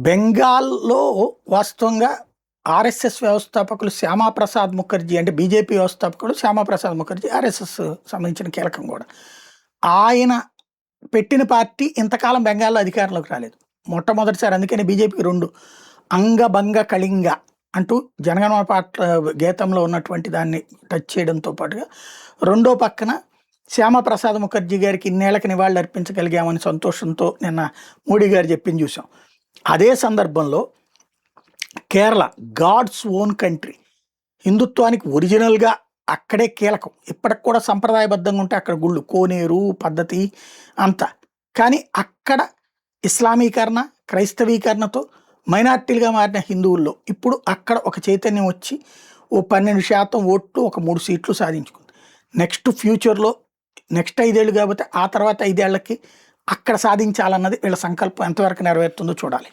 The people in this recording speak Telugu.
బెంగాల్లో వాస్తవంగా ఆర్ఎస్ఎస్ వ్యవస్థాపకులు శ్యామాప్రసాద్ ముఖర్జీ, అంటే బీజేపీ వ్యవస్థాపకుడు శ్యామాప్రసాద్ ముఖర్జీ, ఆర్ఎస్ఎస్ సంబంధించిన కీలకం కూడా. ఆయన పెట్టిన పార్టీ ఇంతకాలం బెంగాల్లో అధికారంలోకి రాలేదు. మొట్టమొదటిసారి అందుకని బీజేపీకి 2 అంగభంగ కళింగ అంటూ జనగణమన పాట గీతంలో ఉన్నటువంటి దాన్ని టచ్ చేయడంతో పాటుగా రెండో పక్కన శ్యామప్రసాద్ ముఖర్జీ గారికి ఇన్నేళ్లకు నివాళులు అర్పించగలిగామని సంతోషంతో నిన్న మోడీ గారు చెప్పింది చూసాం. అదే సందర్భంలో కేరళ గాడ్స్ ఓన్ కంట్రీ, హిందుత్వానికి ఒరిజినల్గా అక్కడే కీలకం. ఇప్పటికి కూడా సంప్రదాయబద్ధంగా ఉంటే అక్కడ గుళ్ళు, కోనేరు పద్ధతి అంతా. కానీ అక్కడ ఇస్లామీకరణ, క్రైస్తవీకరణతో మైనార్టీలుగా మారిన హిందువుల్లో ఇప్పుడు అక్కడ ఒక చైతన్యం వచ్చి ఓ 12% ఓట్లు, ఒక 3 సీట్లు సాధించుకుంది. నెక్స్ట్ ఫ్యూచర్లో నెక్స్ట్ 5 ఏళ్ళు కాబట్టి ఆ తర్వాత 5 ఏళ్లకి అక్కడ సాధించాలన్నది వీళ్ళ సంకల్పం ఎంతవరకు నెరవేరుతుందో చూడాలి.